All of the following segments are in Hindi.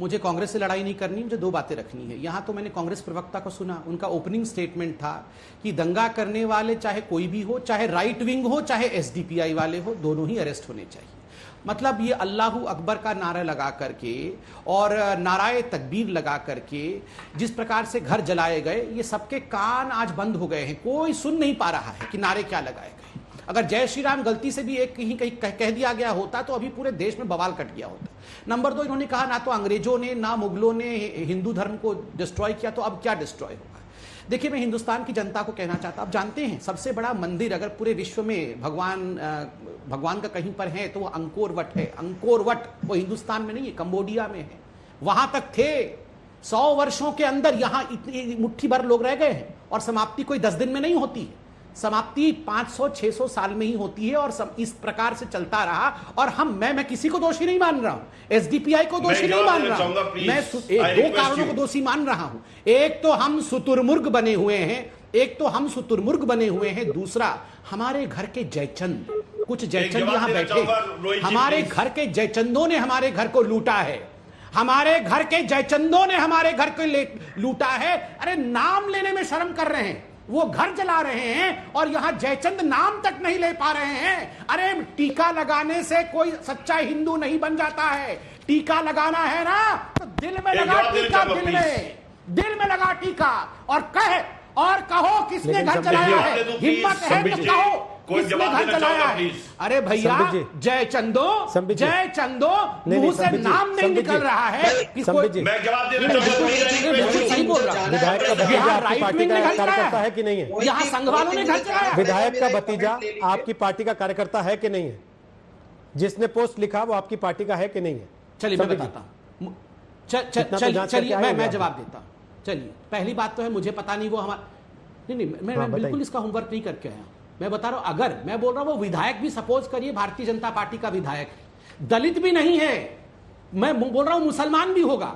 मुझे कांग्रेस से लड़ाई नहीं करनी, मुझे दो बातें रखनी है। यहाँ तो मैंने कांग्रेस प्रवक्ता को सुना, उनका ओपनिंग स्टेटमेंट था कि दंगा करने वाले चाहे कोई भी हो, चाहे राइट विंग हो, चाहे एसडीपीआई वाले हो, दोनों ही अरेस्ट होने चाहिए। मतलब ये अल्लाहू अकबर का नारा लगा करके और नाराए तकबीर लगा करके जिस प्रकार से घर जलाए गए, ये सबके कान आज बंद हो गए हैं, कोई सुन नहीं पा रहा है कि नारे क्या लगाए गए। अगर जय श्री राम गलती से भी एक कहीं कहीं कह दिया गया होता तो अभी पूरे देश में बवाल कट गया होता। नंबर दो, इन्होंने कहा ना तो अंग्रेजों ने ना मुगलों ने हिंदू धर्म को डिस्ट्रॉय किया, तो अब क्या डिस्ट्रॉय होगा। देखिए, मैं हिंदुस्तान की जनता को कहना चाहता, आप जानते हैं सबसे बड़ा मंदिर अगर पूरे विश्व में भगवान का कहीं पर है तो वो अंकोर वट है। अंकोर वट वो हिंदुस्तान में नहीं है, कंबोडिया में है। वहां तक थे 100 वर्षों के अंदर, यहां इतनी मुट्ठी भर लोग रह गए हैं। और समाप्ति कोई 10 दिन में नहीं होती है, समाप्ति 500-600 साल में ही होती है। और इस प्रकार से चलता रहा। और मैं किसी को दोषी नहीं मान रहा हूं, एसडीपीआई को दोषी नहीं मान रहा हूं, मैं दो कारणों को दोषी मान रहा हूं। एक तो हम शुतुरमुर्ग बने हुए हैं, दूसरा हमारे घर के जयचंद, कुछ जयचंद यहां बैठे, हमारे घर के जयचंदों ने हमारे घर को लूटा है, हमारे घर के जयचंदों ने हमारे घर को लूटा है। अरे नाम लेने में शर्म कर रहे हैं, वो घर जला रहे हैं और यहां जयचंद नाम तक नहीं ले पा रहे हैं। अरे टीका लगाने से कोई सच्चा हिंदू नहीं बन जाता है। टीका लगाना है ना तो दिल में लगा टीका, दिल में लगा टीका, और कहो किसने घर जलाया है, हिम्मत है तो कहो किसने घर जलाया है। अरे भैया, जयचंदो मुंह से नाम नहीं निकल रहा है। मैं जवाब देना सही बोल रहा हूं। विधायक का भतीजा आपकी पार्टी का कार्यकर्ता है कि नहीं है? यहाँ संघ वालों ने घर चलाया। विधायक का भतीजा आपकी पार्टी का कार्यकर्ता है कि नहीं है? जिसने पोस्ट लिखा वो आपकी पार्टी का है कि नहीं है? चलिए मैं बताता हूँ, चलिए मैं जवाब देता हूँ। चलिए, पहली बात तो है मुझे पता नहीं वो हमारा नहीं, मैं बिल्कुल इसका होमवर्क नहीं करके आया। मैं बता रहा हूं, अगर मैं बोल रहा हूं वो विधायक भी सपोज करिए भारतीय जनता पार्टी का विधायक है, दलित भी नहीं है, मैं बोल रहा हूं मुसलमान भी होगा,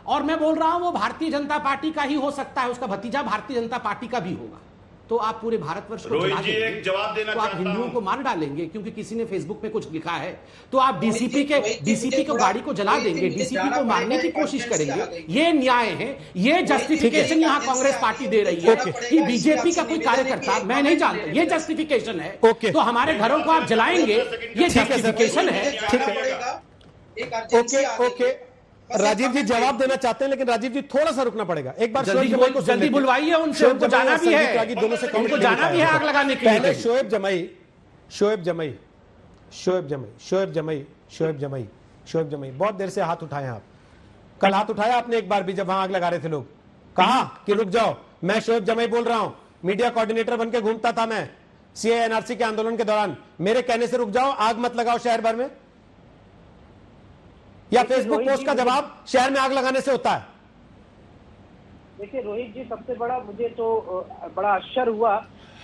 और मैं बोल रहा हूं वो भारतीय जनता पार्टी का ही हो सकता है, उसका भतीजा भारतीय जनता पार्टी का भी होगा, तो आप पूरे भारतवर्ष को जला देंगे, एक जवाब देना तो आप हिंदुओं को मार डालेंगे क्योंकि किसी ने फेसबुक पे कुछ लिखा है, तो आप डीसीपी को गाड़ी को जला देंगे, डीसीपी को मारने की कोशिश करेंगे। ये न्याय है, ये जस्टिफिकेशन यहाँ कांग्रेस पार्टी दे रही है कि बीजेपी का कोई कार्यकर्ता, मैं नहीं जानता, ये जस्टिफिकेशन है। तो हमारे घरों को आप जलाएंगे, ये जस्टिफिकेशन है। ओके, राजीव जी जवाब देना चाहते हैं, लेकिन राजीव जी थोड़ा सा रुकना पड़ेगा। एक बार जल्दी बुलवाइए उनसे, उनको जाना भी है, दोनों से उनको जाना भी है आग लगाने के लिए। शोएब जमई बहुत देर से हाथ उठाए आप। कल हाथ उठाया आपने एक बार भी जब वहां आग लगा रहे थे लोग, कहा कि रुक जाओ, मैं शोएब जमई बोल रहा हूं, मीडिया कोऑर्डिनेटर बनकर घूमता था मैं सीए एनआरसी के आंदोलन के दौरान, मेरे कहने से रुक जाओ, आग मत लगाओ शहर भर में, या फेसबुक पोस्ट का जवाब शहर में आग लगाने से होता है? देखिए रोहित जी, सबसे बड़ा मुझे तो बड़ा आश्चर्य हुआ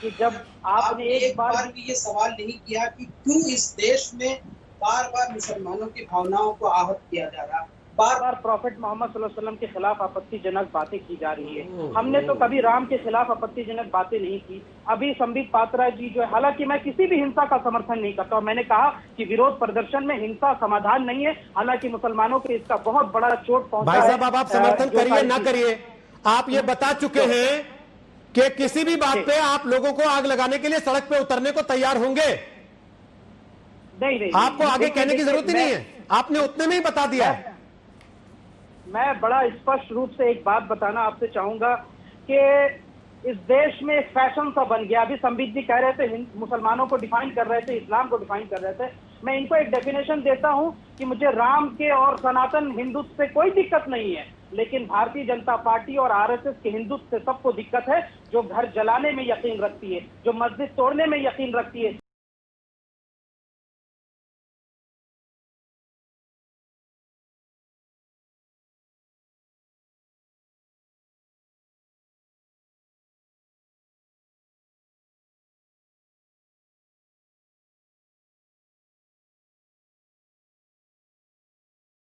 कि जब आपने एक बार भी ये सवाल नहीं किया कि क्यों इस देश में बार बार मुसलमानों की भावनाओं को आहत किया जा रहा, बार बार प्रॉफेट मोहम्मद सल्लल्लाहु अलैहि वसल्लम के खिलाफ आपत्तिजनक बातें की जा रही है। हमने तो कभी राम के खिलाफ आपत्तिजनक बातें नहीं की। अभी संबित पात्रा जी जो है, हालांकि मैं किसी भी हिंसा का समर्थन नहीं करता, मैंने कहा कि विरोध प्रदर्शन में हिंसा समाधान नहीं है, हालांकि मुसलमानों को इसका बहुत बड़ा चोट पहुंचा है। भाई साहब, आप समर्थन करिए ना करिए, आप ये बता चुके हैं कि किसी भी बात पे आप लोगों को आग लगाने के लिए सड़क पे उतरने को तैयार होंगे। नहीं, आपको आगे कहने की जरूरत ही नहीं है, आपने उतने में ही बता दिया है। मैं बड़ा स्पष्ट रूप से एक बात बताना आपसे चाहूंगा कि इस देश में एक फैशन सा बन गया। अभी संबित जी कह रहे थे मुसलमानों को डिफाइन कर रहे थे, इस्लाम को डिफाइन कर रहे थे, मैं इनको एक डेफिनेशन देता हूं कि मुझे राम के और सनातन हिंदुत्व से कोई दिक्कत नहीं है, लेकिन भारतीय जनता पार्टी और आरएसएस के हिंदुत्व से सबको दिक्कत है, जो घर जलाने में यकीन रखती है, जो मस्जिद तोड़ने में यकीन रखती है।